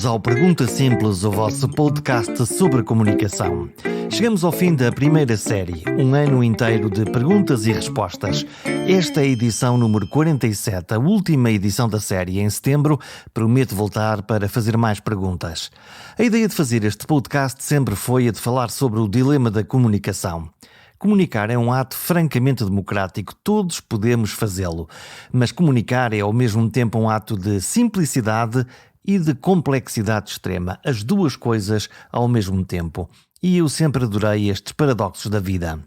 ao Pergunta Simples, o vosso podcast sobre comunicação. Chegamos ao fim da primeira série, um ano inteiro de perguntas e respostas. Esta é a edição número 47, a última edição da série. Em setembro, prometo voltar para fazer mais perguntas. A ideia de fazer este podcast sempre foi a de falar sobre o dilema da comunicação. Comunicar é um ato francamente democrático, todos podemos fazê-lo, mas comunicar é ao mesmo tempo um ato de simplicidade e de complexidade extrema, as duas coisas ao mesmo tempo. E eu sempre adorei estes paradoxos da vida.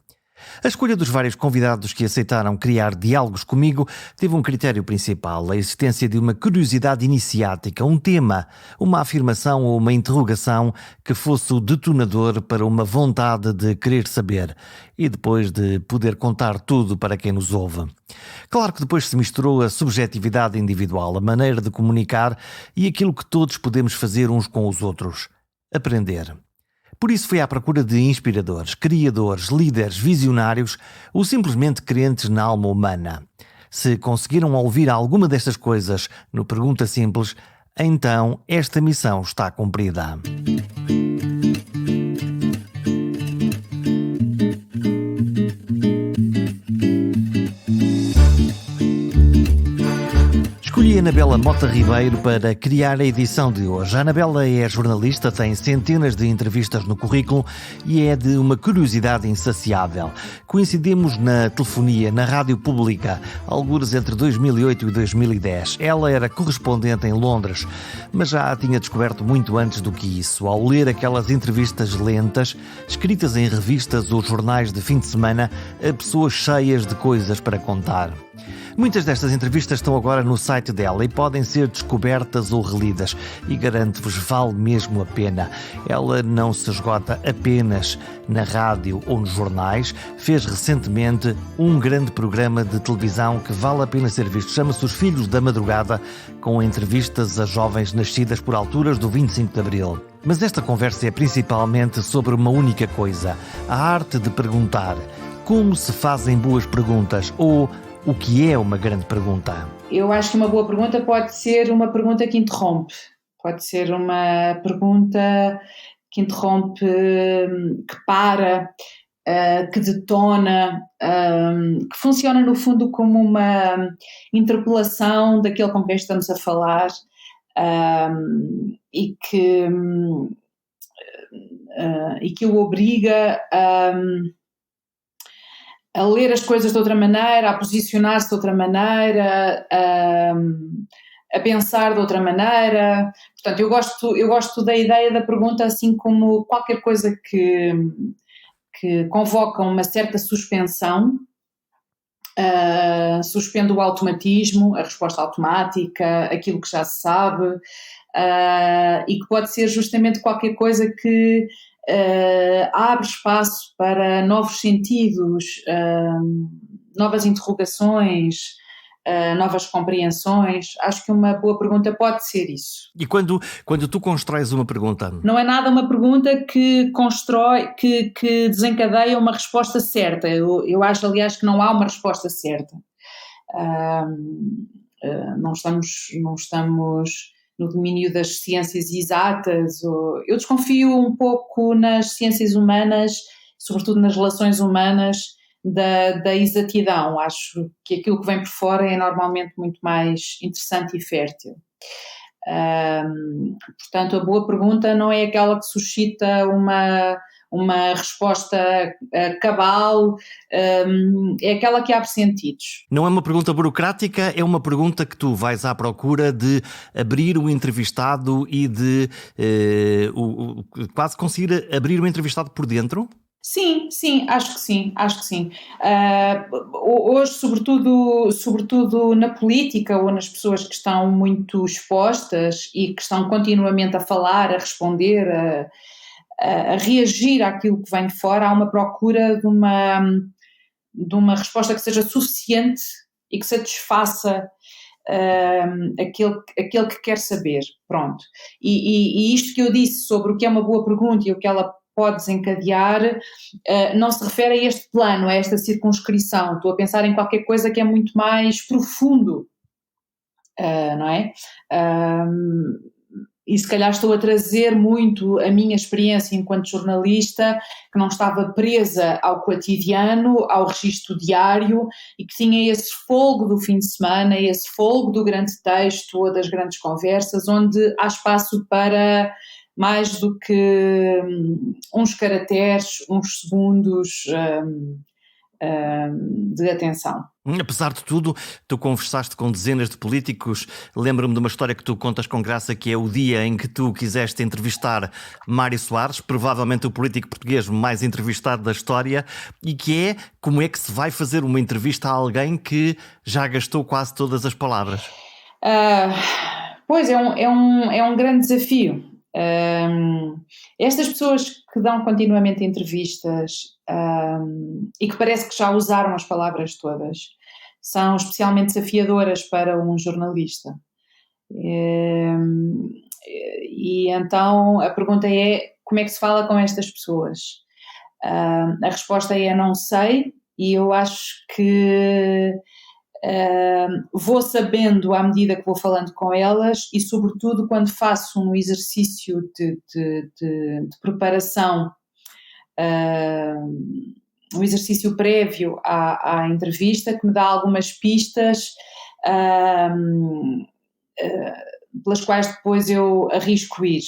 A escolha dos vários convidados que aceitaram criar diálogos comigo teve um critério principal, a existência de uma curiosidade iniciática, um tema, uma afirmação ou uma interrogação que fosse o detonador para uma vontade de querer saber e depois de poder contar tudo para quem nos ouve. Claro que depois se misturou a subjetividade individual, a maneira de comunicar e aquilo que todos podemos fazer uns com os outros: aprender. Por isso fui à procura de inspiradores, criadores, líderes, visionários ou simplesmente crentes na alma humana. Se conseguiram ouvir alguma destas coisas no Pergunta Simples, então esta missão está cumprida. Escolhi a Anabela Mota Ribeiro para criar a edição de hoje. A Anabela é jornalista, tem centenas de entrevistas no currículo e é de uma curiosidade insaciável. Coincidimos na telefonia, na rádio pública, algures entre 2008 e 2010. Ela era correspondente em Londres, mas já a tinha descoberto muito antes do que isso, ao ler aquelas entrevistas lentas, escritas em revistas ou jornais de fim de semana, a pessoas cheias de coisas para contar. Muitas destas entrevistas estão agora no site dela e podem ser descobertas ou relidas, e garanto-vos, vale mesmo a pena. Ela não se esgota apenas na rádio ou nos jornais, fez recentemente um grande programa de televisão que vale a pena ser visto. Chama-se Os Filhos da Madrugada, com entrevistas a jovens nascidas por alturas do 25 de Abril. Mas esta conversa é principalmente sobre uma única coisa: a arte de perguntar. Como se fazem boas perguntas, ou o que é uma grande pergunta? Eu acho que uma boa pergunta pode ser uma pergunta que interrompe. Pode ser uma pergunta que interrompe, que para, que detona, que funciona no fundo como uma interpelação daquele com quem estamos a falar, e que o obriga a ler as coisas de outra maneira, a posicionar-se de outra maneira, a pensar de outra maneira. Portanto, eu gosto da ideia da pergunta assim como qualquer coisa que convoca uma certa suspensão, suspende o automatismo, a resposta automática, aquilo que já se sabe, e que pode ser justamente qualquer coisa que abre espaço para novos sentidos, novas interrogações, novas compreensões. Acho que uma boa pergunta pode ser isso. E quando tu constróis uma pergunta? Não é nada uma pergunta que constrói, que desencadeia uma resposta certa. Eu acho, aliás, que não há uma resposta certa. Não estamos no domínio das ciências exatas. Eu desconfio um pouco nas ciências humanas, sobretudo nas relações humanas, da exatidão. Acho que aquilo que vem por fora é normalmente muito mais interessante e fértil. Portanto, a boa pergunta não é aquela que suscita uma resposta cabal, é aquela que abre sentidos. Não é uma pergunta burocrática, é uma pergunta que tu vais à procura de abrir o entrevistado e de quase conseguir abrir o entrevistado por dentro? Sim, acho que sim. Hoje, sobretudo na política ou nas pessoas que estão muito expostas e que estão continuamente a falar, a responder, a reagir àquilo que vem de fora, há uma procura de uma resposta que seja suficiente e que satisfaça aquele que quer saber, pronto. E isto que eu disse sobre o que é uma boa pergunta e o que ela pode desencadear, não se refere a este plano, a esta circunscrição. Estou a pensar em qualquer coisa que é muito mais profundo, não é? e se calhar estou a trazer muito a minha experiência enquanto jornalista, que não estava presa ao cotidiano, ao registro diário, e que tinha esse folgo do fim de semana, esse folgo do grande texto ou das grandes conversas, onde há espaço para mais do que uns caracteres, uns segundos de atenção. Apesar de tudo, tu conversaste com dezenas de políticos. Lembro-me de uma história que tu contas com graça, que é o dia em que tu quiseste entrevistar Mário Soares, provavelmente o político português mais entrevistado da história, e que é como é que se vai fazer uma entrevista a alguém que já gastou quase todas as palavras. Pois, é um grande desafio. Estas pessoas que dão continuamente entrevistas e que parece que já usaram as palavras todas, são especialmente desafiadoras para um jornalista. E então a pergunta é: como é que se fala com estas pessoas? A resposta é: não sei, e eu acho que vou sabendo à medida que vou falando com elas, e sobretudo quando faço um exercício de preparação, um exercício prévio à entrevista, que me dá algumas pistas pelas quais depois eu arrisco ir.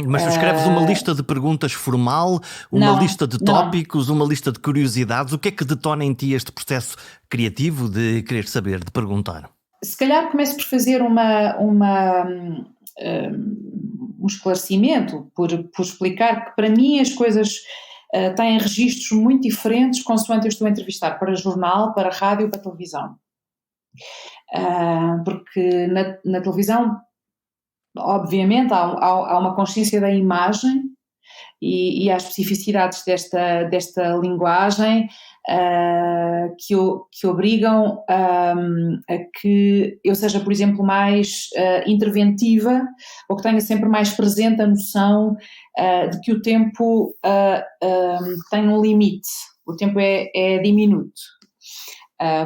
Mas tu escreves uma lista de perguntas formal, uma lista de tópicos, uma lista de curiosidades. O que é que detona em ti este processo criativo de querer saber, de perguntar? Se calhar começo por fazer um esclarecimento, por explicar que para mim as coisas têm registros muito diferentes consoante eu estou a entrevistar para jornal, para rádio, para televisão. Porque na televisão, obviamente, há uma consciência da imagem e há especificidades desta linguagem que obrigam a que eu seja, por exemplo, mais interventiva, ou que tenha sempre mais presente a noção de que o tempo tem um limite, o tempo é diminuto.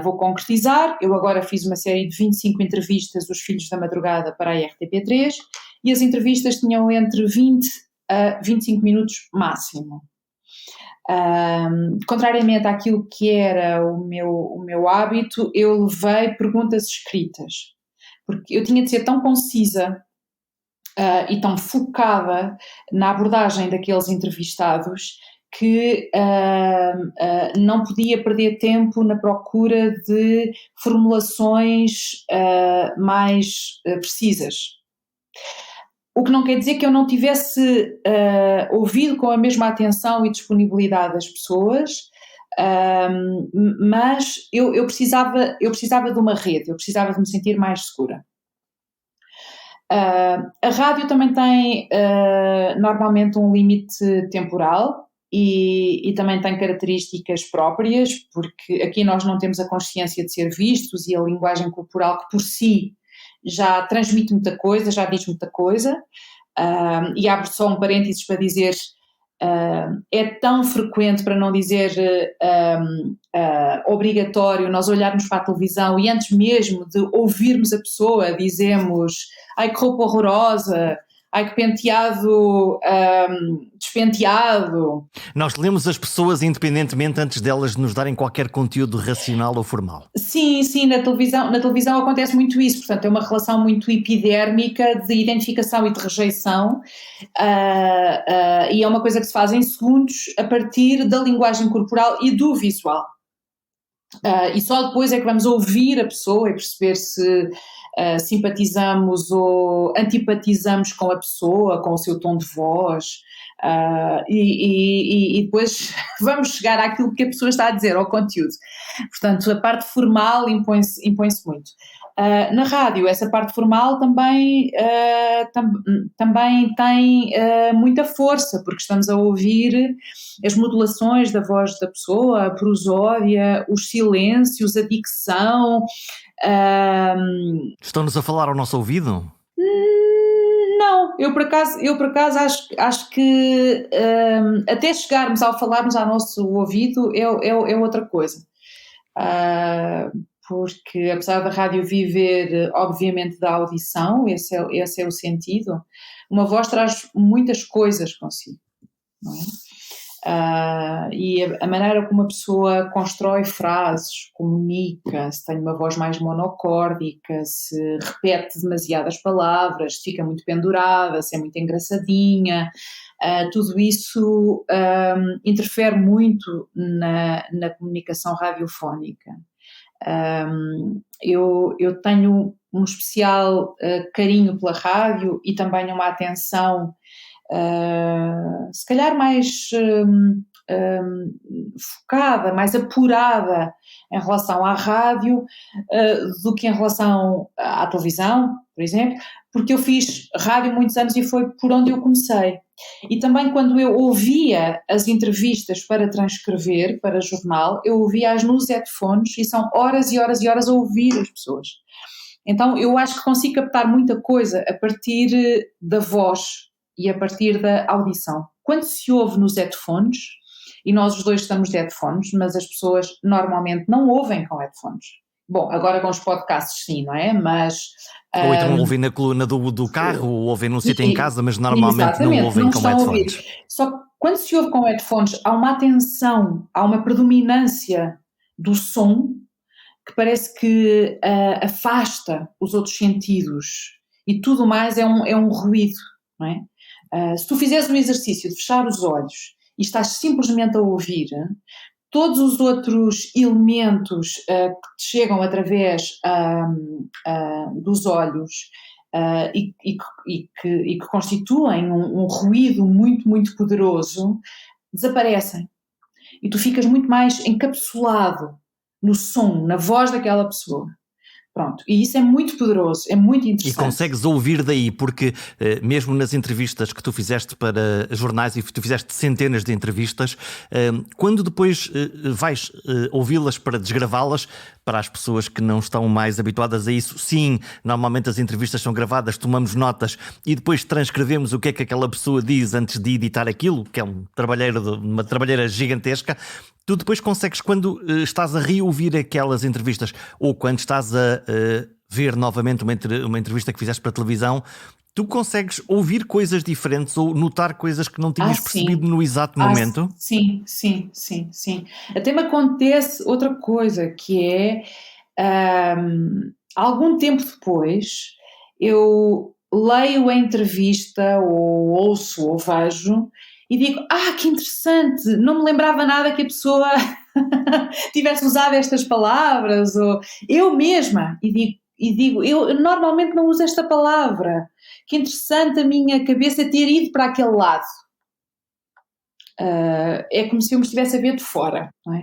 Vou concretizar. Eu agora fiz uma série de 25 entrevistas, Os Filhos da Madrugada, para a RTP3, e as entrevistas tinham entre 20 a 25 minutos máximo. Contrariamente àquilo que era o meu hábito, eu levei perguntas escritas, porque eu tinha de ser tão concisa e tão focada na abordagem daqueles entrevistados que não podia perder tempo na procura de formulações mais precisas. O que não quer dizer que eu não tivesse ouvido com a mesma atenção e disponibilidade das pessoas, mas eu precisava de uma rede, eu precisava de me sentir mais segura. A rádio também tem normalmente um limite temporal e também tem características próprias, porque aqui nós não temos a consciência de ser vistos e a linguagem corporal, que por si já transmite muita coisa, já diz muita coisa. E abro só um parênteses para dizer, é tão frequente, para não dizer obrigatório, nós olharmos para a televisão e antes mesmo de ouvirmos a pessoa dizemos: ai que roupa horrorosa, ai que penteado despenteado. Nós lemos as pessoas independentemente antes delas nos darem qualquer conteúdo racional ou formal. Sim, na televisão acontece muito isso, portanto é uma relação muito epidérmica de identificação e de rejeição, e é uma coisa que se faz em segundos a partir da linguagem corporal e do visual. E só depois é que vamos ouvir a pessoa e perceber se simpatizamos ou antipatizamos com a pessoa, com o seu tom de voz, e depois vamos chegar àquilo que a pessoa está a dizer, ao conteúdo. Portanto, a parte formal impõe-se muito. Na rádio, essa parte formal também tem muita força, porque estamos a ouvir as modulações da voz da pessoa, a prosódia, os silêncios, a dicção. Estão-nos a falar ao nosso ouvido? Não, eu por acaso acho que até chegarmos ao falarmos ao nosso ouvido é outra coisa. Porque apesar da rádio viver, obviamente, da audição, esse é o sentido, uma voz traz muitas coisas consigo, não é? E a maneira como a pessoa constrói frases, comunica, se tem uma voz mais monocórdica, se repete demasiadas palavras, se fica muito pendurada, se é muito engraçadinha, tudo isso interfere muito na comunicação radiofónica. Eu tenho um especial carinho pela rádio e também uma atenção se calhar mais focada, mais apurada em relação à rádio do que em relação à televisão, por exemplo, porque eu fiz rádio muitos anos e foi por onde eu comecei. E também quando eu ouvia as entrevistas para transcrever, para jornal, eu ouvia-as nos headphones e são horas e horas e horas a ouvir as pessoas. Então eu acho que consigo captar muita coisa a partir da voz e a partir da audição. Quando se ouve nos headphones, e nós os dois estamos de headphones, mas as pessoas normalmente não ouvem com headphones. Bom, agora com os podcasts sim, não é? Mas... Ou então ouvem na coluna do carro, ou ouvem num sítio em casa, mas normalmente não ouvem não com estão headphones. A ouvir. Só que quando se ouve com headphones, há uma atenção, há uma predominância do som que parece que afasta os outros sentidos e tudo mais é um ruído, não é? Se tu fizeres o exercício de fechar os olhos e estás simplesmente a ouvir, todos os outros elementos que te chegam através dos olhos e que constituem um ruído muito, muito poderoso, desaparecem. E tu ficas muito mais encapsulado no som, na voz daquela pessoa. Pronto, e isso é muito poderoso, é muito interessante. E consegues ouvir daí, porque mesmo nas entrevistas que tu fizeste para jornais, e tu fizeste centenas de entrevistas, quando depois vais ouvi-las para desgravá-las, para as pessoas que não estão mais habituadas a isso, sim, normalmente as entrevistas são gravadas, tomamos notas e depois transcrevemos o que é que aquela pessoa diz antes de editar aquilo, que é uma trabalheira gigantesca. Tu depois consegues, quando estás a reouvir aquelas entrevistas ou quando estás a ver novamente uma entrevista que fizeste para a televisão, tu consegues ouvir coisas diferentes ou notar coisas que não tinhas percebido no exato momento? Sim. Até me acontece outra coisa, que é algum tempo depois eu leio a entrevista ou ouço ou vejo e digo, que interessante, não me lembrava nada que a pessoa tivesse usado estas palavras, ou eu mesma, e digo, eu normalmente não uso esta palavra, que interessante a minha cabeça ter ido para aquele lado. É como se eu me estivesse a ver de fora, não é?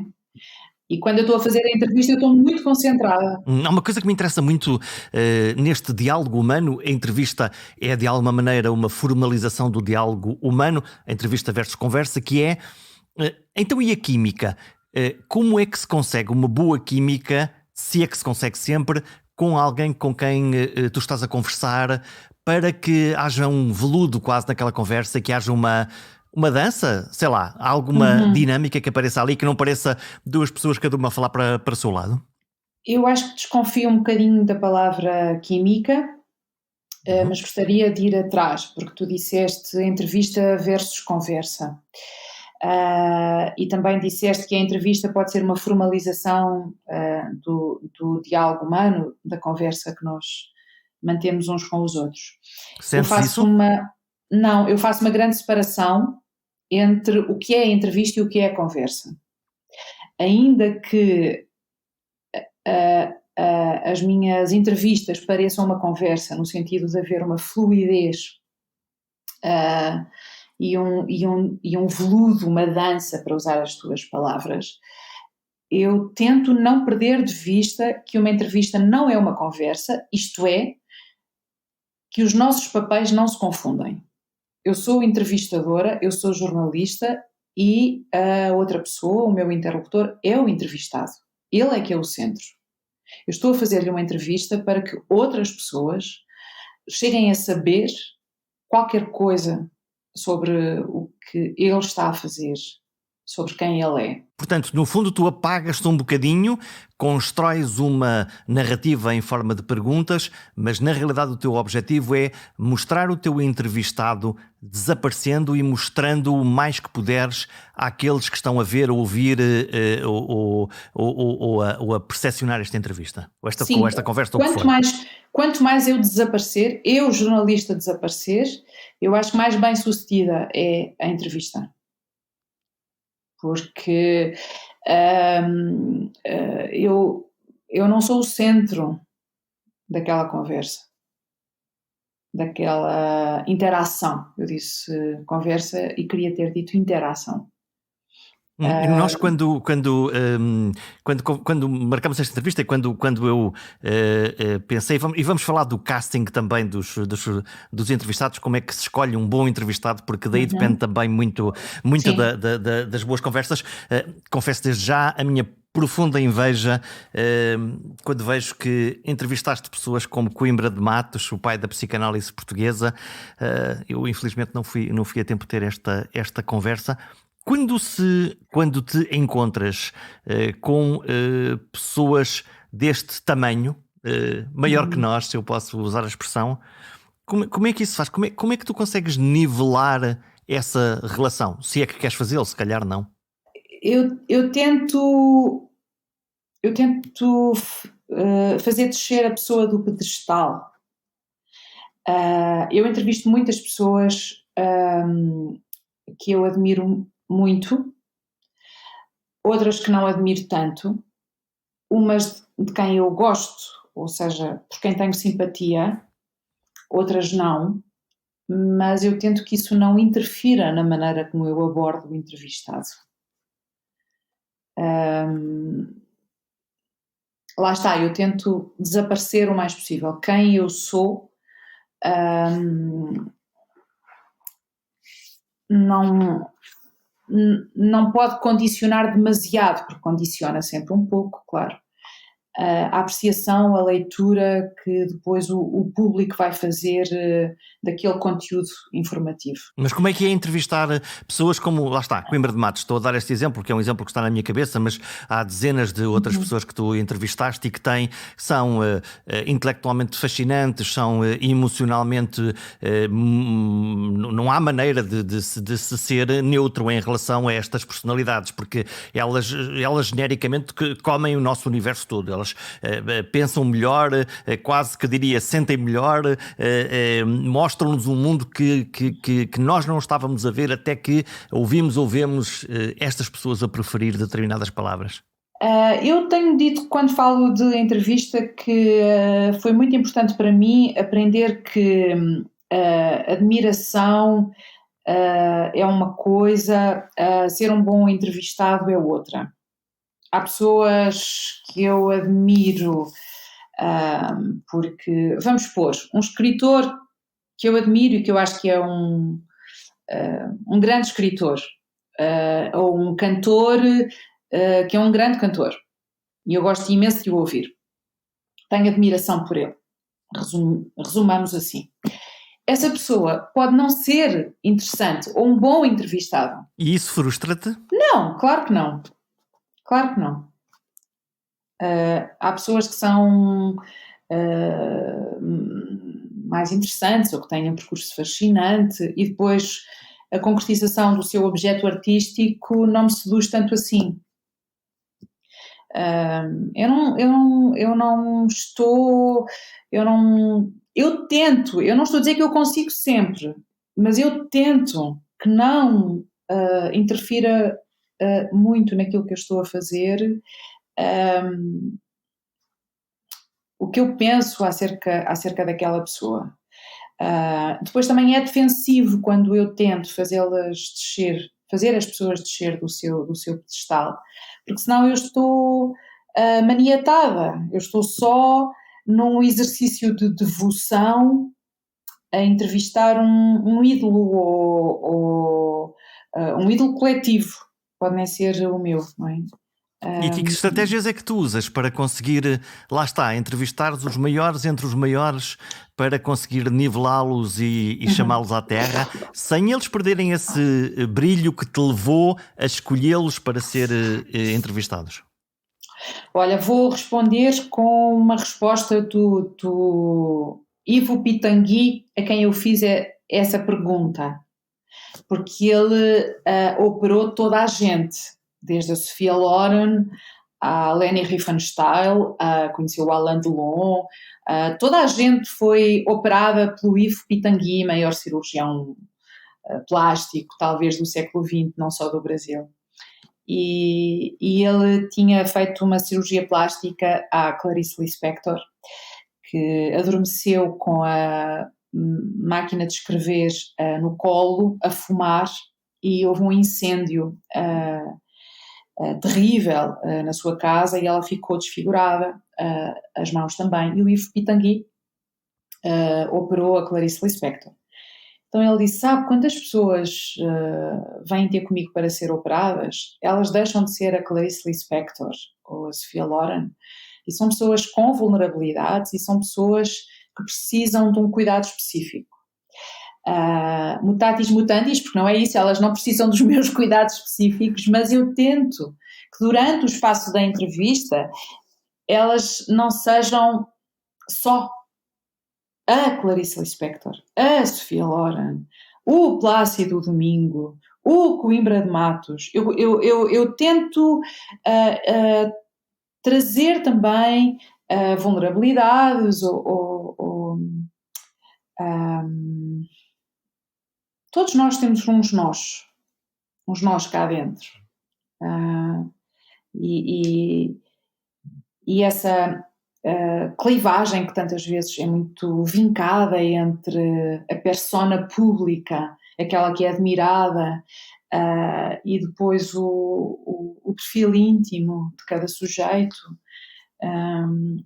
E quando eu estou a fazer a entrevista eu estou muito concentrada. Há uma coisa que me interessa muito neste diálogo humano. A entrevista é de alguma maneira uma formalização do diálogo humano, a entrevista versus conversa, que é, então e a química? Como é que se consegue uma boa química, se é que se consegue sempre, com alguém com quem tu estás a conversar, para que haja um veludo quase naquela conversa, que haja uma dança, sei lá, alguma dinâmica que apareça ali, que não pareça duas pessoas cada uma a falar para o seu lado? Eu acho que desconfio um bocadinho da palavra química, mas gostaria de ir atrás, porque tu disseste entrevista versus conversa. E também disseste que a entrevista pode ser uma formalização do diálogo humano, da conversa que nós mantemos uns com os outros. Sentes isso? Não, eu faço uma grande separação entre o que é a entrevista e o que é a conversa. Ainda que as minhas entrevistas pareçam uma conversa, no sentido de haver uma fluidez e um veludo, uma dança, para usar as tuas palavras, eu tento não perder de vista que uma entrevista não é uma conversa, isto é, que os nossos papéis não se confundem. Eu sou entrevistadora, eu sou jornalista e a outra pessoa, o meu interlocutor, é o entrevistado. Ele é que é o centro. Eu estou a fazer-lhe uma entrevista para que outras pessoas cheguem a saber qualquer coisa sobre o que ele está a fazer sobre quem ele é. Portanto, no fundo, tu apagas-te um bocadinho, constróis uma narrativa em forma de perguntas, mas na realidade o teu objetivo é mostrar o teu entrevistado desaparecendo e mostrando o mais que puderes àqueles que estão a ver, a ouvir ou a percepcionar esta entrevista, ou esta conversa, ou o que for. Quanto mais eu desaparecer, eu, jornalista, desaparecer, eu acho que mais bem sucedida é a entrevista. Porque eu não sou o centro daquela conversa, daquela interação. Eu disse conversa e queria ter dito interação. Nós quando marcamos esta entrevista e quando eu pensei, e vamos falar do casting também dos entrevistados, como é que se escolhe um bom entrevistado, porque daí depende também muito das boas conversas. Confesso desde já a minha profunda inveja quando vejo que entrevistaste pessoas como Coimbra de Matos, o pai da psicanálise portuguesa. Eu infelizmente não fui a tempo de ter esta conversa. Quando te encontras com pessoas deste tamanho, maior que nós, se eu posso usar a expressão, como é que isso se faz? Como é que tu consegues nivelar essa relação? Se é que queres fazê-lo, se calhar não. Eu tento fazer descer a pessoa do pedestal. Eu entrevisto muitas pessoas que eu admiro muito, outras que não admiro tanto, umas de quem eu gosto, ou seja, por quem tenho simpatia, outras não, mas eu tento que isso não interfira na maneira como eu abordo o entrevistado. Lá está, eu tento desaparecer o mais possível. Quem eu sou não pode condicionar demasiado, porque condiciona sempre um pouco, claro, a apreciação, a leitura que depois o público vai fazer daquele conteúdo informativo. Mas como é que é entrevistar pessoas como, lá está, Coimbra de Matos? Estou a dar este exemplo, porque é um exemplo que está na minha cabeça, mas há dezenas de outras pessoas que tu entrevistaste e que são intelectualmente fascinantes, são emocionalmente, não há maneira de se ser neutro em relação a estas personalidades, porque elas genericamente comem o nosso universo todo. Elas pensam melhor, quase que diria, sentem melhor, mostram-nos um mundo que nós não estávamos a ver até que ouvemos estas pessoas a preferir determinadas palavras. Eu tenho dito, quando falo de entrevista, que foi muito importante para mim aprender que admiração é uma coisa, ser um bom entrevistado é outra. Há pessoas que eu admiro porque, vamos supor, um escritor que eu admiro e que eu acho que é um grande escritor, ou um cantor que é um grande cantor, e eu gosto imenso de o ouvir. Tenho admiração por ele. Resumamos assim. Essa pessoa pode não ser interessante ou um bom entrevistado. E isso frustra-te? Não, claro que não. Claro que não. Há pessoas que são mais interessantes ou que têm um percurso fascinante e depois a concretização do seu objeto artístico não me seduz tanto assim. Eu tento, eu não estou a dizer que eu consigo sempre, mas eu tento que não interfira muito naquilo que eu estou a fazer, o que eu penso acerca daquela pessoa. Depois também é defensivo quando eu tento fazer as pessoas descer do seu pedestal, porque senão eu estou maniatada, eu estou só num exercício de devoção a entrevistar um ídolo ou um ídolo coletivo, pode nem ser o meu, não é? E que estratégias é que tu usas para conseguir, lá está, entrevistar os maiores entre os maiores, para conseguir nivelá-los e chamá-los à terra, sem eles perderem esse brilho que te levou a escolhê-los para ser entrevistados? Olha, vou responder com uma resposta do Ivo Pitangui, a quem eu fiz essa pergunta, porque ele operou toda a gente, desde a Sophia Loren, a Leni Riefenstahl, conheceu o Alain Delon, toda a gente foi operada pelo Ivo Pitangui, maior cirurgião plástico, talvez do século XX, não só do Brasil. E ele tinha feito uma cirurgia plástica à Clarice Lispector, que adormeceu com a máquina de escrever no colo, a fumar, e houve um incêndio terrível na sua casa e ela ficou desfigurada, as mãos também, e o Ivo Pitangui operou a Clarice Lispector. Então ele disse, sabe, quando as pessoas vêm ter comigo para ser operadas, elas deixam de ser a Clarice Lispector ou a Sophia Loren, e são pessoas com vulnerabilidades e são pessoas que precisam de um cuidado específico. Mutatis mutandis, porque não é isso, elas não precisam dos meus cuidados específicos, mas eu tento que durante o espaço da entrevista elas não sejam só a Clarice Lispector, a Sophia Loren, o Plácido Domingo, o Coimbra de Matos. Eu tento trazer também vulnerabilidades todos nós temos uns nós cá dentro. E essa clivagem que tantas vezes é muito vincada entre a persona pública, aquela que é admirada, e depois o perfil íntimo de cada sujeito,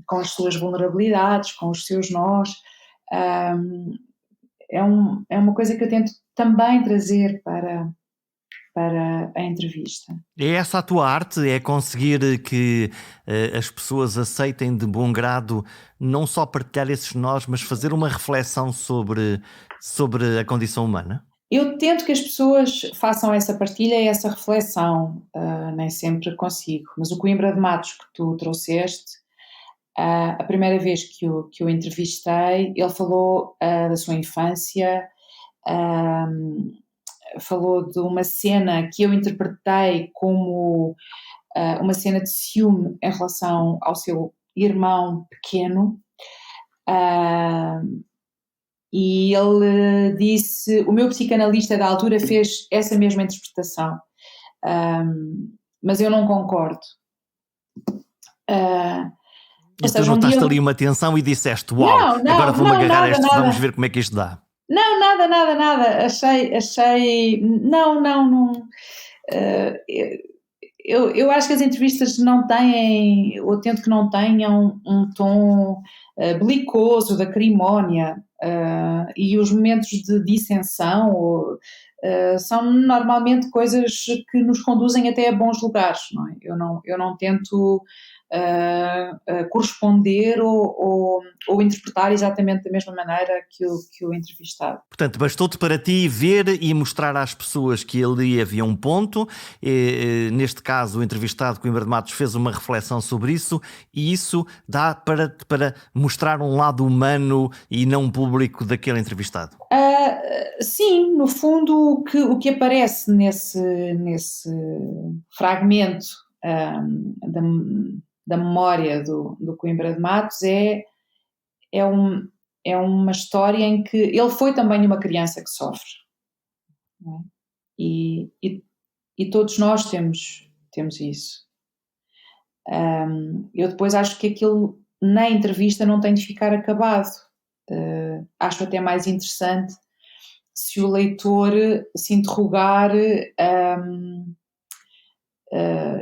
com as suas vulnerabilidades, com os seus nós, é uma coisa que eu tento também trazer para a entrevista. É essa a tua arte? É conseguir que as pessoas aceitem de bom grado não só partilhar esses nós, mas fazer uma reflexão sobre a condição humana? Eu tento que as pessoas façam essa partilha e essa reflexão, nem sempre consigo, mas o Coimbra de Matos que tu trouxeste, a primeira vez que o entrevistei, ele falou da sua infância, falou de uma cena que eu interpretei como uma cena de ciúme em relação ao seu irmão pequeno, e ele disse, o meu psicanalista da altura fez essa mesma interpretação, mas eu não concordo. E tu notaste ali uma tensão e disseste, uau, agora vou-me agarrar a isto, vamos ver como é que isto dá. Não, nada. Achei. Não. Eu acho que as entrevistas não têm, ou tento que não tenham um tom belicoso, da acrimónia, e os momentos de dissensão são normalmente coisas que nos conduzem até a bons lugares, não é? Eu não tento corresponder ou interpretar exatamente da mesma maneira que o entrevistado. Portanto, bastou-te para ti ver e mostrar às pessoas que ali havia um ponto, neste caso o entrevistado Coimbra de Matos fez uma reflexão sobre isso, e isso dá para mostrar um lado humano e não público daquele entrevistado? Sim, no fundo o que aparece nesse fragmento da memória do Coimbra de Matos é uma história em que ele foi também uma criança que sofre, não é? E todos nós temos isso. Eu depois acho que aquilo na entrevista não tem de ficar acabado. Acho até mais interessante se o leitor se interrogar.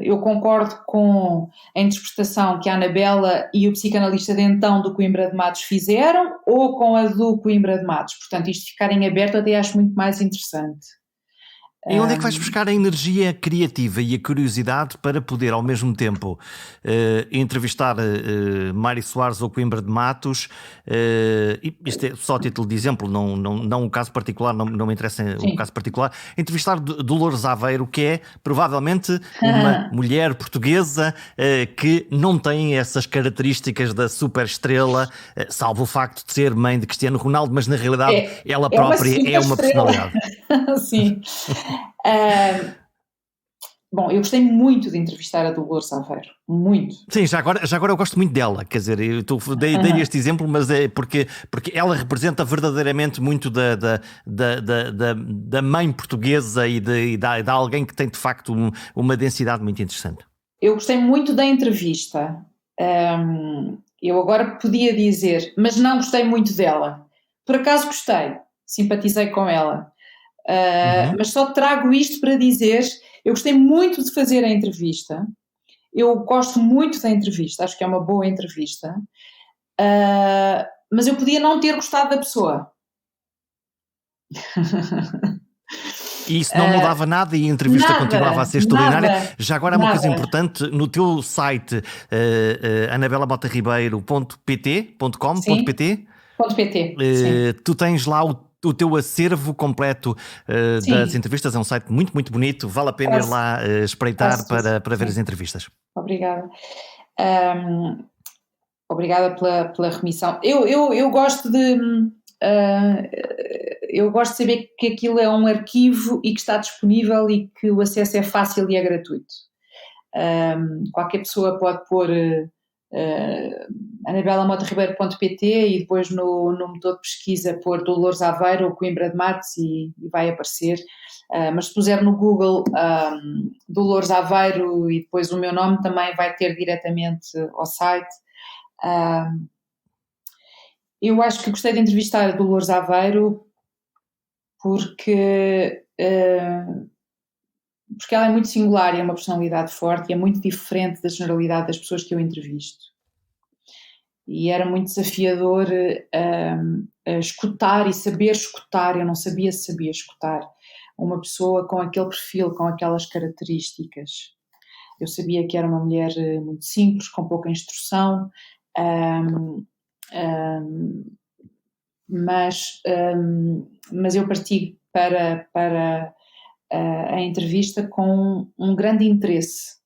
Eu concordo com a interpretação que a Anabela e o psicanalista de então do Coimbra de Matos fizeram, ou com a do Coimbra de Matos. Portanto, isto ficar em aberto até acho muito mais interessante. E onde é que vais buscar a energia criativa e a curiosidade para poder, ao mesmo tempo, entrevistar Mário Soares ou Coimbra de Matos? Isto é só a título de exemplo, não o caso particular, não me interessa o caso particular. Entrevistar Dolores Aveiro, que é provavelmente uma mulher portuguesa que não tem essas características da superestrela, salvo o facto de ser mãe de Cristiano Ronaldo, mas na realidade ela própria é uma personalidade. Sim. Bom, eu gostei muito de entrevistar a Dolores Aveiro, muito. Sim, já agora eu gosto muito dela, quer dizer, eu dei este exemplo, mas é porque ela representa verdadeiramente muito da mãe portuguesa e de alguém que tem de facto uma densidade muito interessante. Eu gostei muito da entrevista. Eu agora podia dizer, mas não gostei muito dela. Por acaso gostei, simpatizei com ela. Mas só trago isto para dizer, eu gostei muito de fazer a entrevista, eu gosto muito da entrevista, acho que é uma boa entrevista, mas eu podia não ter gostado da pessoa. E isso não mudava nada e a entrevista continuava a ser extraordinária. Já agora há uma coisa importante, no teu site anabelamoteribeiro.pt, tu tens lá o teu acervo completo das entrevistas, é um site muito, muito bonito, vale a pena ir lá espreitar para ver as entrevistas. Obrigada. Obrigada pela remissão. Eu gosto de saber que aquilo é um arquivo e que está disponível e que o acesso é fácil e é gratuito. Qualquer pessoa pode pôr anabelamoteribeiro.pt e depois no motor de pesquisa pôr Dolores Aveiro ou Coimbra de Matos e vai aparecer. Mas se puser no Google Dolores Aveiro e depois o meu nome, também vai ter diretamente ao site. Eu acho que gostei de entrevistar a Dolores Aveiro porque ela é muito singular e é uma personalidade forte e é muito diferente da generalidade das pessoas que eu entrevisto. E era muito desafiador escutar e saber escutar. Eu não sabia se sabia escutar uma pessoa com aquele perfil, com aquelas características. Eu sabia que era uma mulher muito simples, com pouca instrução, mas eu parti para a entrevista com um grande interesse,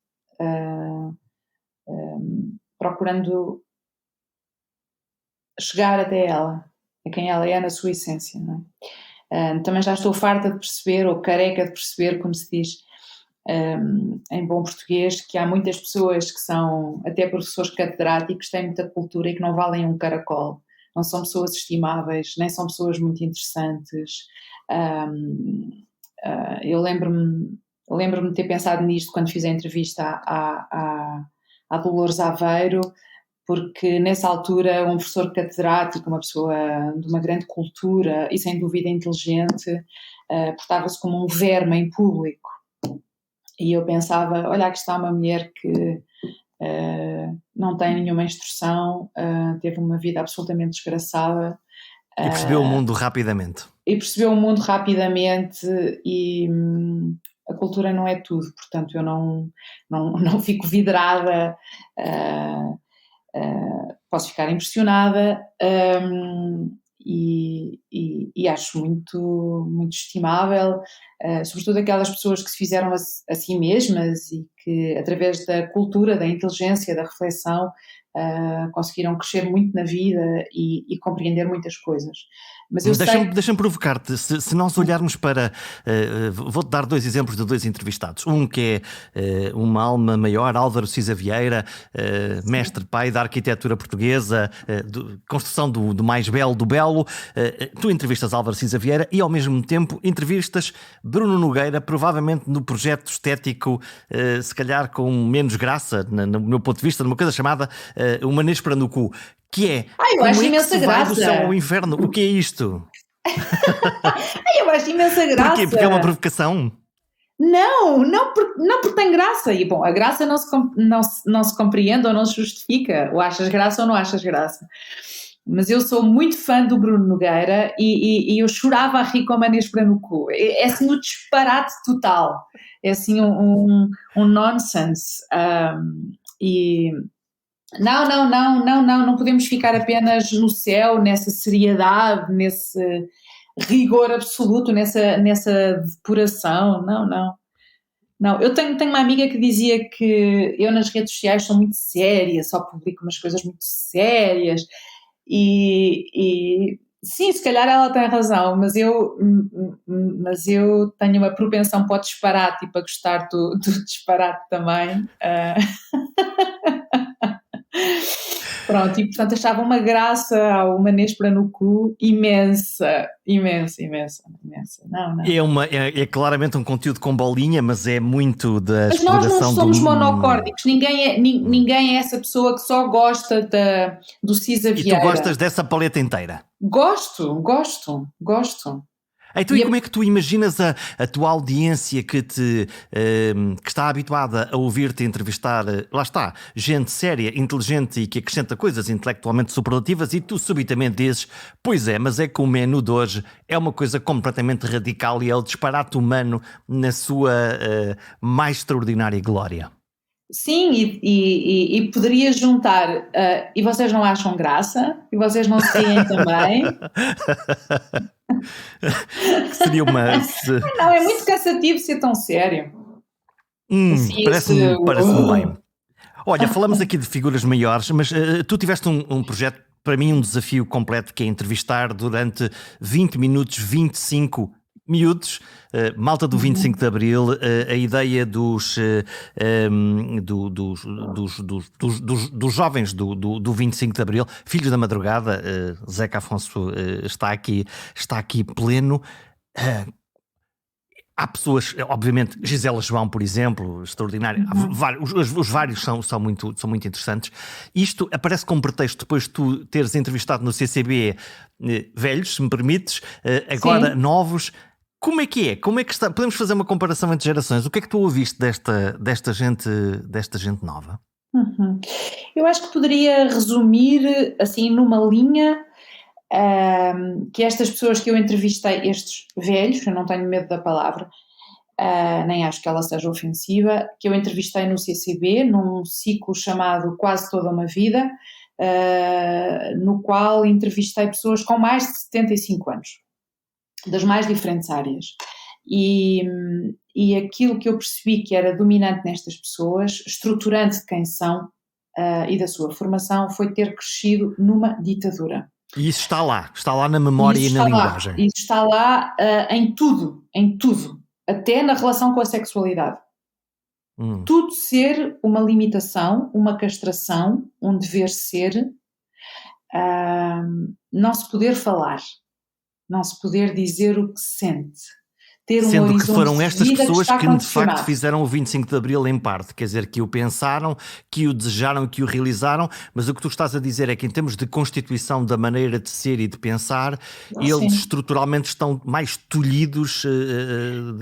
procurando chegar até ela, a quem ela é na sua essência, não é? Também já estou farta de perceber, ou careca de perceber, como se diz em bom português, que há muitas pessoas que são até professores catedráticos, têm muita cultura e que não valem um caracol, não são pessoas estimáveis, nem são pessoas muito interessantes. Eu lembro-me de ter pensado nisto quando fiz a entrevista à Dolores Aveiro, porque nessa altura um professor catedrático, uma pessoa de uma grande cultura e sem dúvida inteligente, portava-se como um verme em público. E eu pensava, olha, aqui está uma mulher que não tem nenhuma instrução, teve uma vida absolutamente desgraçada. E percebeu o mundo rapidamente. E a cultura não é tudo, portanto eu não fico vidrada, posso ficar impressionada e acho muito, muito estimável, sobretudo aquelas pessoas que se fizeram a si mesmas e que através da cultura, da inteligência, da reflexão conseguiram crescer muito na vida e compreender muitas coisas. Mas deixa-me provocar-te, se nós olharmos para... vou-te dar dois exemplos de dois entrevistados. Um que é uma alma maior, Álvaro Cisa Vieira, mestre pai da arquitetura portuguesa, construção do mais belo do belo. Tu entrevistas Álvaro Cisa Vieira e ao mesmo tempo entrevistas Bruno Nogueira, provavelmente no projeto estético, se calhar com menos graça, no meu ponto de vista, numa coisa chamada Uma Néspera no Cu. Que é, eu acho imensa graça. Vai do céu ao inferno? O que é isto? Eu acho imensa graça. Porquê? Porque é uma provocação? Não porque tem graça. E bom, a graça não se compreende ou não se justifica. Ou achas graça ou não achas graça. mas eu sou muito fã do Bruno Nogueira e eu chorava a rir com a Manespra no cu. É assim um disparate total, é assim um nonsense. E não podemos ficar apenas no céu, nessa seriedade, nesse rigor absoluto, nessa depuração, não, eu tenho uma amiga que dizia que eu nas redes sociais sou muito séria, só publico umas coisas muito sérias e sim, se calhar ela tem razão, mas eu tenho uma propensão para o disparate e para gostar do disparate também. Pronto, e portanto achava uma graça ao Manespra no cu imensa. Não. É claramente um conteúdo com bolinha, mas é muito da Mas nós não exploração somos do... monocórdicos, ninguém é essa pessoa que só gosta do Cisa E tu Vieira. gostas dessa paleta inteira? Gosto. Então, e como é que tu imaginas a tua audiência que está habituada a ouvir-te entrevistar, lá está, gente séria, inteligente e que acrescenta coisas intelectualmente superlativas, e tu subitamente dizes, pois é, mas é que o menu de hoje é uma coisa completamente radical e é o disparate humano na sua mais extraordinária glória. Sim, e poderia juntar, e vocês não acham graça? E vocês não se riem também? Que seria uma... Não, é muito cansativo ser tão sério. Assim, Parece-me bem. Olha, falamos aqui de figuras maiores, mas tu tiveste um projeto, para mim um desafio completo, que é entrevistar durante 20 minutos, 25 miúdos, malta do 25 de Abril, a ideia dos jovens do 25 de Abril, filhos da madrugada. Zeca Afonso está aqui pleno. Há pessoas, obviamente, Gisela João, por exemplo, extraordinária. Os vários são muito interessantes. Isto aparece como pretexto depois de tu teres entrevistado no CCB velhos, se me permites, agora Sim. novos. Como é que é? Como é que está? Podemos fazer uma comparação entre gerações. O que é que tu ouviste desta gente nova? Eu acho que poderia resumir assim numa linha que estas pessoas que eu entrevistei, estes velhos, eu não tenho medo da palavra, nem acho que ela seja ofensiva, que eu entrevistei no CCB, num ciclo chamado Quase Toda uma Vida, no qual entrevistei pessoas com mais de 75 anos, das mais diferentes áreas. E aquilo que eu percebi que era dominante nestas pessoas, estruturante de quem são e da sua formação, foi ter crescido numa ditadura. E isso está lá na memória e na linguagem. Isso está lá em tudo, até na relação com a sexualidade. Tudo ser uma limitação, uma castração, um dever ser, não se poder falar, não se poder dizer o que se sente. Ter um Sendo que foram estas pessoas que de facto fizeram o 25 de Abril em parte, quer dizer, que o pensaram, que o desejaram, que o realizaram, mas o que tu estás a dizer é que em termos de constituição da maneira de ser e de pensar, eles estruturalmente estão mais tolhidos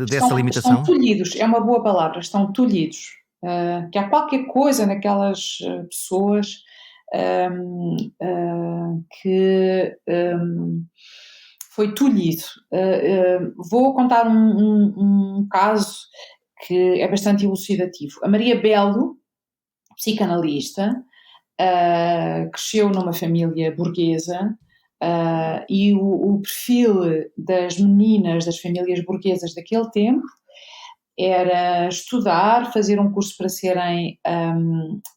dessa limitação? Estão tolhidos, é uma boa palavra, estão tolhidos. Que há qualquer coisa naquelas pessoas que... foi tolhido. Vou contar um caso que é bastante elucidativo. A Maria Belo, psicanalista, cresceu numa família burguesa e o perfil das meninas das famílias burguesas daquele tempo era estudar, fazer um curso para serem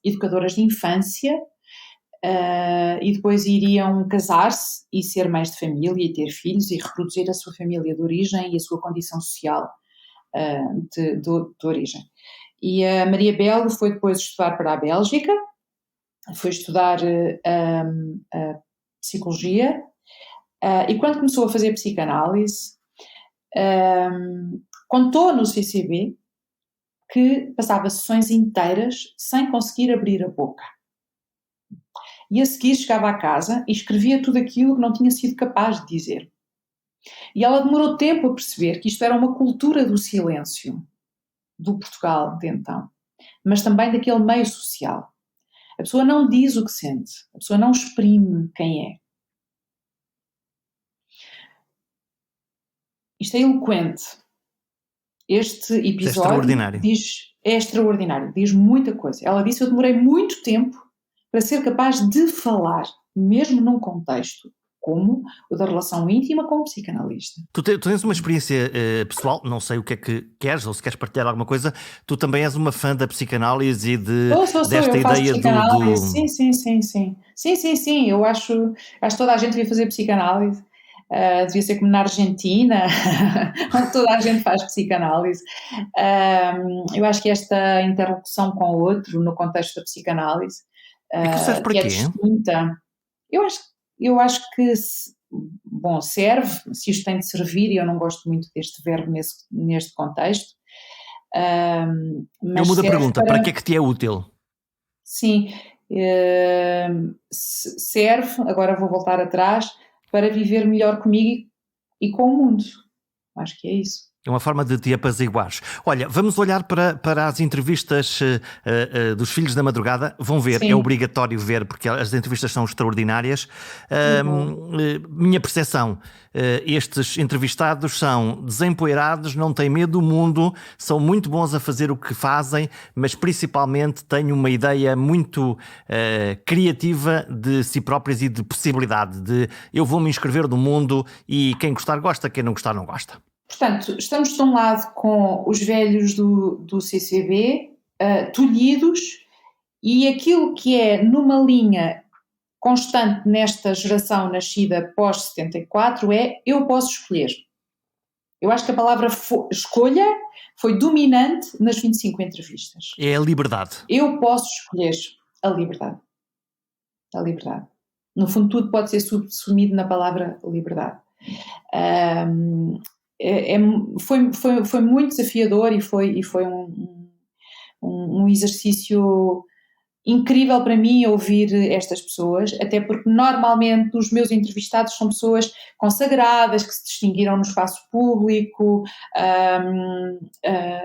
educadoras de infância, e depois iriam casar-se e ser mães de família e ter filhos e reproduzir a sua família de origem e a sua condição social de origem. E a Maria Belo foi depois estudar para a Bélgica, foi estudar psicologia e quando começou a fazer psicanálise contou no CCB que passava sessões inteiras sem conseguir abrir a boca. E a seguir chegava à casa e escrevia tudo aquilo que não tinha sido capaz de dizer. E ela demorou tempo a perceber que isto era uma cultura do silêncio, do Portugal de então, mas também daquele meio social. A pessoa não diz o que sente, a pessoa não exprime quem é. Isto é eloquente. Este episódio é extraordinário, diz muita coisa. Ela disse: eu demorei muito tempo para ser capaz de falar, mesmo num contexto como o da relação íntima com o psicanalista. Tu tens uma experiência pessoal, não sei o que é que queres, ou se queres partilhar alguma coisa, tu também és uma fã da psicanálise e desta eu faço ideia psicanálise. Sim, eu acho que toda a gente devia fazer psicanálise. Devia ser como na Argentina, onde toda a gente faz psicanálise. Eu acho que esta interlocução com o outro, no contexto da psicanálise, e que serve para que é quê? distinta, eu acho que, serve, se isto tem de servir, e eu não gosto muito deste verbo neste contexto. Mas eu mudo a pergunta, para que é que te é útil? Sim, serve, agora vou voltar atrás, para viver melhor comigo e com o mundo. Acho que é isso. É uma forma de te apaziguares. Olha, vamos olhar para as entrevistas dos Filhos da Madrugada. Vão ver, Sim. É obrigatório ver, porque as entrevistas são extraordinárias. Minha percepção, estes entrevistados são desempoeirados, não têm medo do mundo, são muito bons a fazer o que fazem, mas principalmente têm uma ideia muito criativa de si próprios e de possibilidade de eu vou me inscrever no mundo e quem gostar gosta, quem não gostar não gosta. Portanto, estamos de um lado com os velhos do CCB, tolhidos, e aquilo que é numa linha constante nesta geração nascida pós-74 é: eu posso escolher. Eu acho que a palavra escolha foi dominante nas 25 entrevistas. É a liberdade. Eu posso escolher a liberdade. A liberdade. No fundo, tudo pode ser subsumido na palavra liberdade. Foi muito desafiador e foi um exercício incrível para mim ouvir estas pessoas, até porque normalmente os meus entrevistados são pessoas consagradas, que se distinguiram no espaço público,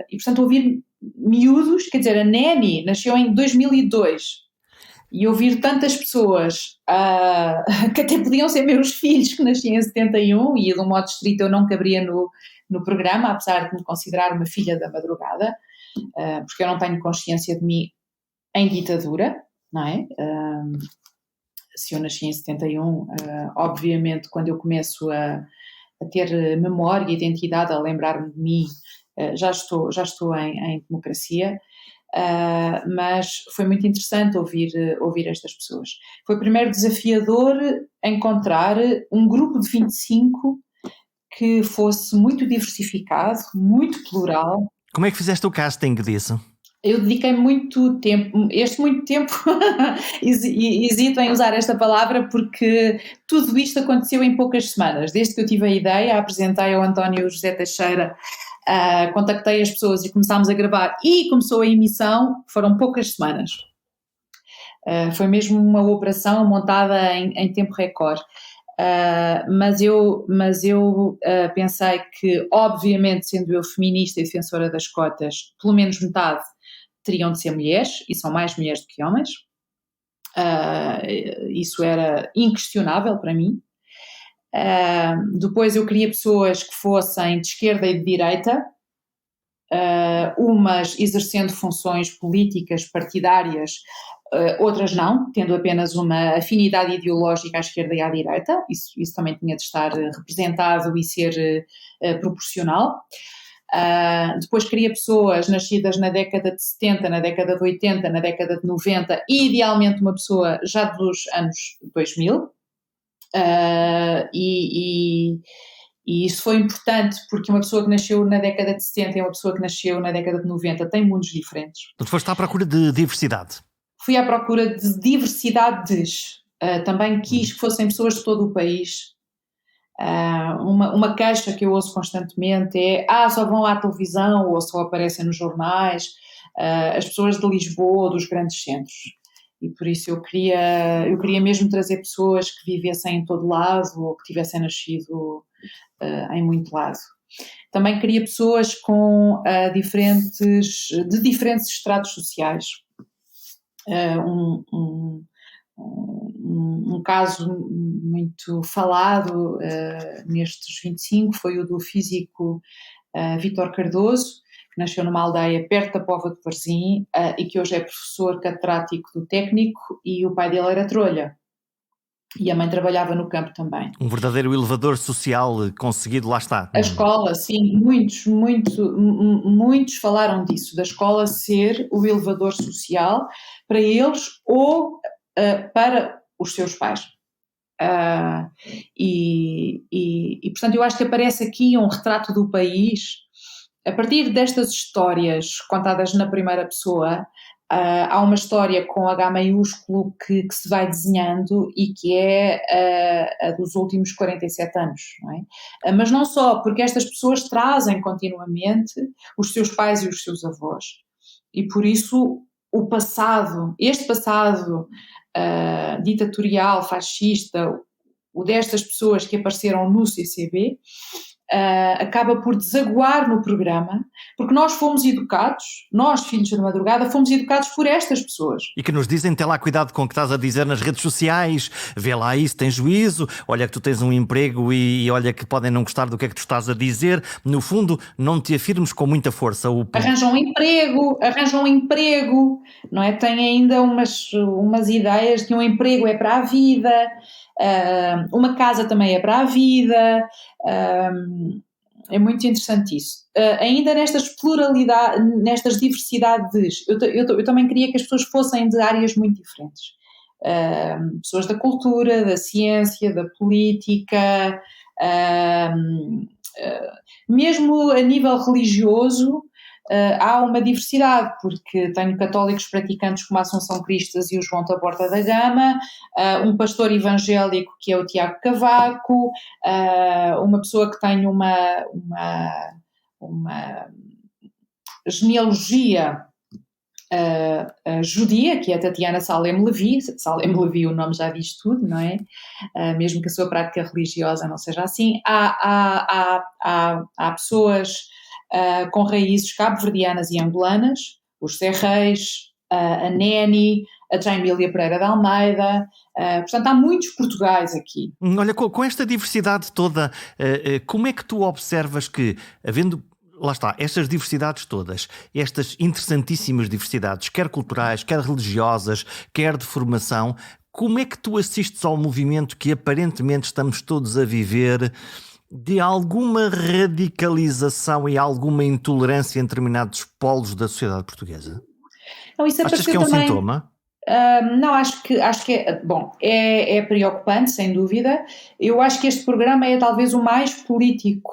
e portanto ouvir miúdos, quer dizer, a Neni nasceu em 2002, e ouvir tantas pessoas que até podiam ser meus filhos, que nasciam em 71, e de um modo estrito eu não caberia no programa, apesar de me considerar uma filha da madrugada, porque eu não tenho consciência de mim em ditadura, não é? Se eu nasci em 71, obviamente quando eu começo a ter memória e identidade, a lembrar-me de mim, já estou em democracia. Mas foi muito interessante ouvir estas pessoas. Foi primeiro desafiador encontrar um grupo de 25 que fosse muito diversificado, muito plural. Como é que fizeste o casting disso? Eu dediquei muito tempo, hesito em usar esta palavra porque tudo isto aconteceu em poucas semanas. Desde que eu tive a ideia, apresentei ao António José Teixeira, contactei as pessoas e começámos a gravar e começou a emissão, foram poucas semanas. Foi mesmo uma operação montada em tempo recorde. Mas eu pensei que, obviamente, sendo eu feminista e defensora das cotas, pelo menos metade teriam de ser mulheres, e são mais mulheres do que homens. Isso era inquestionável para mim. Depois eu queria pessoas que fossem de esquerda e de direita, umas exercendo funções políticas partidárias, outras não, tendo apenas uma afinidade ideológica à esquerda e à direita. Isso também tinha de estar representado e ser proporcional. Depois queria pessoas nascidas na década de 70, na década de 80, na década de 90 e idealmente uma pessoa já dos anos 2000. E isso foi importante porque uma pessoa que nasceu na década de 70 e uma pessoa que nasceu na década de 90 têm mundos diferentes. Tu foste à procura de diversidade. Fui à procura de diversidades. Também quis que fossem pessoas de todo o país. Uma queixa que eu ouço constantemente é: só vão à televisão ou só aparecem nos jornais as pessoas de Lisboa, dos grandes centros. E por isso eu queria mesmo trazer pessoas que vivessem em todo lado ou que tivessem nascido em muito lado. Também queria pessoas de diferentes estratos sociais. um caso muito falado nestes 25 foi o do físico Vítor Cardoso, que nasceu numa aldeia perto da Póvoa de Varzim e que hoje é professor catedrático do técnico, e o pai dele era trolha. E a mãe trabalhava no campo também. Um verdadeiro elevador social conseguido, lá está. A escola, sim, muitos falaram disso, da escola ser o elevador social para eles ou para os seus pais. Portanto, eu acho que aparece aqui um retrato do país. A partir destas histórias contadas na primeira pessoa, há uma história com H maiúsculo que se vai desenhando e que é a dos últimos 47 anos, não é? Mas não só, porque estas pessoas trazem continuamente os seus pais e os seus avós. E por isso este passado ditatorial, fascista, o destas pessoas que apareceram no CCB, acaba por desaguar no programa, porque nós fomos educados, nós, filhos da madrugada, fomos educados por estas pessoas. E que nos dizem: tem lá cuidado com o que estás a dizer nas redes sociais, vê lá isso, tem juízo, olha que tu tens um emprego e olha que podem não gostar do que é que tu estás a dizer. No fundo, não te afirmes com muita força. Arranjam um emprego, não é? Tem ainda umas ideias de que um emprego é para a vida, uma casa também é para a vida. É muito interessante isso. Ainda nestas pluralidades, nestas diversidades, eu também queria que as pessoas fossem de áreas muito diferentes. Pessoas da cultura, da ciência, da política, mesmo a nível religioso. Há uma diversidade, porque tenho católicos praticantes como a Assunção Cristas e o João Taborda da Gama, um pastor evangélico que é o Tiago Cavaco, uma pessoa que tem uma genealogia judia, que é a Tatiana Salem Levi. Salem Levi, o nome já diz tudo, não é? Mesmo que a sua prática religiosa não seja assim. Há pessoas com raízes cabo-verdianas e angolanas, os Serreis, a Neni, a Jaimília Pereira de Almeida, portanto há muitos Portugais aqui. Olha, com esta diversidade toda, como é que tu observas que, havendo, lá está, estas diversidades todas, estas interessantíssimas diversidades, quer culturais, quer religiosas, quer de formação, como é que tu assistes ao movimento que aparentemente estamos todos a viver de alguma radicalização e alguma intolerância em determinados polos da sociedade portuguesa? Não, isso achas que é um também... sintoma? Não, acho que é, bom, é preocupante, sem dúvida. Eu acho que este programa é talvez o mais político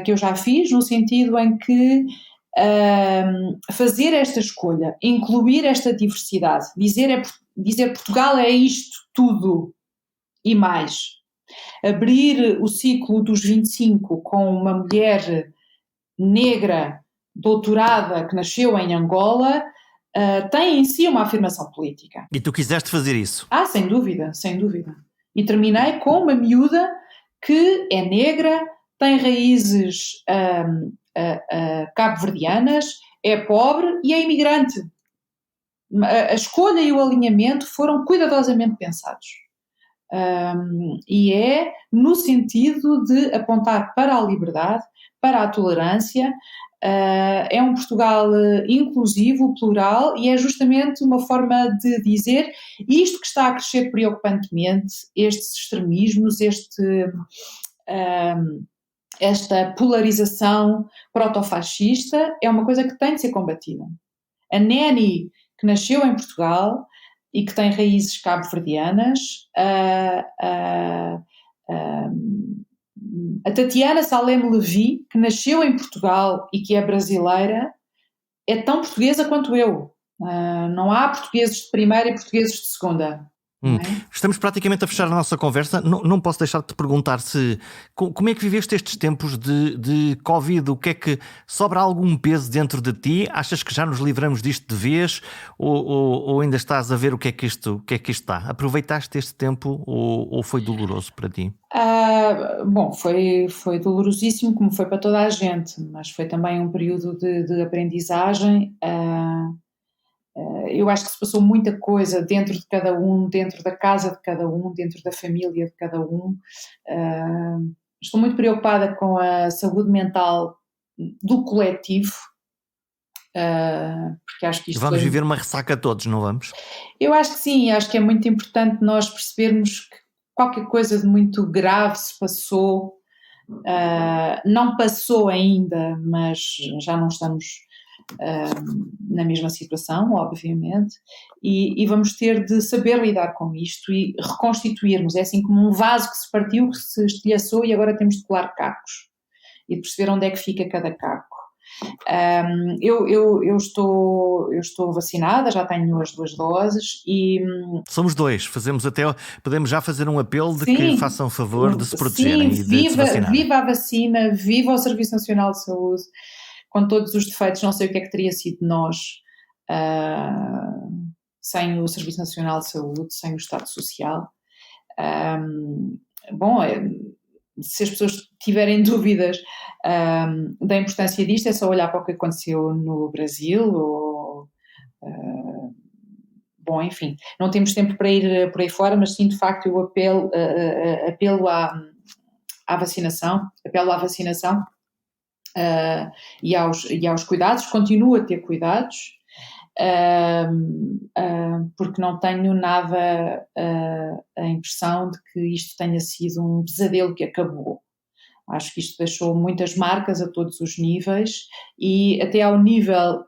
que eu já fiz, no sentido em que fazer esta escolha, incluir esta diversidade, dizer Portugal é isto tudo e mais, abrir o ciclo dos 25 com uma mulher negra, doutorada, que nasceu em Angola, tem em si uma afirmação política. E tu quiseste fazer isso? Sem dúvida, sem dúvida. E terminei com uma miúda que é negra, tem raízes cabo-verdianas, é pobre e é imigrante. A escolha e o alinhamento foram cuidadosamente pensados. E é no sentido de apontar para a liberdade, para a tolerância. É um Portugal inclusivo, plural, e é justamente uma forma de dizer isto que está a crescer preocupantemente, estes extremismos, esta polarização protofascista, é uma coisa que tem de ser combatida. A Neni, que nasceu em Portugal e que tem raízes cabo-verdianas, a Tatiana Salem Levi, que nasceu em Portugal e que é brasileira, é tão portuguesa quanto eu. Não há portugueses de primeira e portugueses de segunda. Estamos praticamente a fechar a nossa conversa. Não posso deixar de te perguntar como é que viveste estes tempos de Covid? O que é que sobra algum peso dentro de ti? Achas que já nos livramos disto de vez? Ou ainda estás a ver o que é que isto está? Aproveitaste este tempo ou foi doloroso para ti? Bom, foi dolorosíssimo, como foi para toda a gente, mas foi também um período de aprendizagem. eu acho que se passou muita coisa dentro de cada um, dentro da casa de cada um, dentro da família de cada um. Estou muito preocupada com a saúde mental do coletivo, porque acho que isto Vamos viver uma ressaca todos, não vamos? Eu acho que sim, acho que é muito importante nós percebermos que qualquer coisa de muito grave se passou, não passou ainda, mas já não estamos na mesma situação, obviamente, e vamos ter de saber lidar com isto e reconstituirmos. É assim como um vaso que se partiu, que se estilhaçou e agora temos de colar cacos e de perceber onde é que fica cada caco. Eu estou vacinada, já tenho as 2 doses e... Somos 2, podemos já fazer um apelo de sim, que façam favor de se protegerem sim, e de se vacinarem. Viva a vacina, viva o Serviço Nacional de Saúde, com todos os defeitos, não sei o que é que teria sido de nós sem o Serviço Nacional de Saúde, sem o Estado Social. Se as pessoas tiverem dúvidas da importância disto, é só olhar para o que aconteceu no Brasil enfim, não temos tempo para ir por aí fora, mas sim, de facto, eu apelo à vacinação, e aos cuidados, continuo a ter cuidados, porque não tenho nada a impressão de que isto tenha sido um pesadelo que acabou. Acho que isto deixou muitas marcas a todos os níveis e até ao nível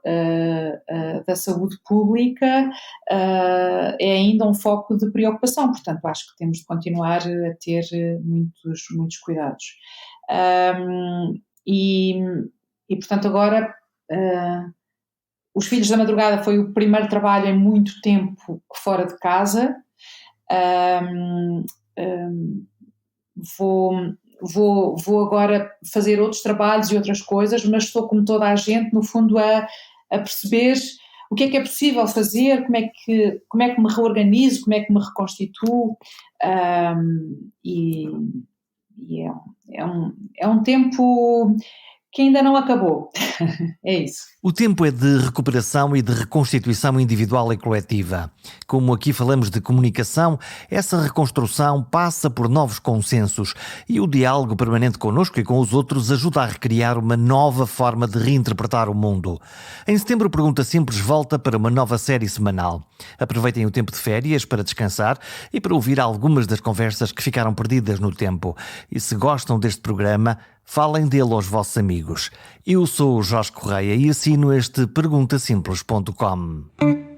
da saúde pública é ainda um foco de preocupação, portanto acho que temos de continuar a ter muitos cuidados. E portanto agora os Filhos da Madrugada foi o primeiro trabalho em muito tempo fora de casa. Vou agora fazer outros trabalhos e outras coisas, mas estou como toda a gente, no fundo, a perceber o que é possível fazer, como é que me reorganizo, como é que me reconstituo, e é um tempo que ainda não acabou. É isso. O tempo é de recuperação e de reconstituição individual e coletiva. Como aqui falamos de comunicação, essa reconstrução passa por novos consensos e o diálogo permanente connosco e com os outros ajuda a recriar uma nova forma de reinterpretar o mundo. Em setembro, o Pergunta Simples volta para uma nova série semanal. Aproveitem o tempo de férias para descansar e para ouvir algumas das conversas que ficaram perdidas no tempo. E se gostam deste programa, falem dele aos vossos amigos. Eu sou o Jorge Correia e assino este perguntasimples.com.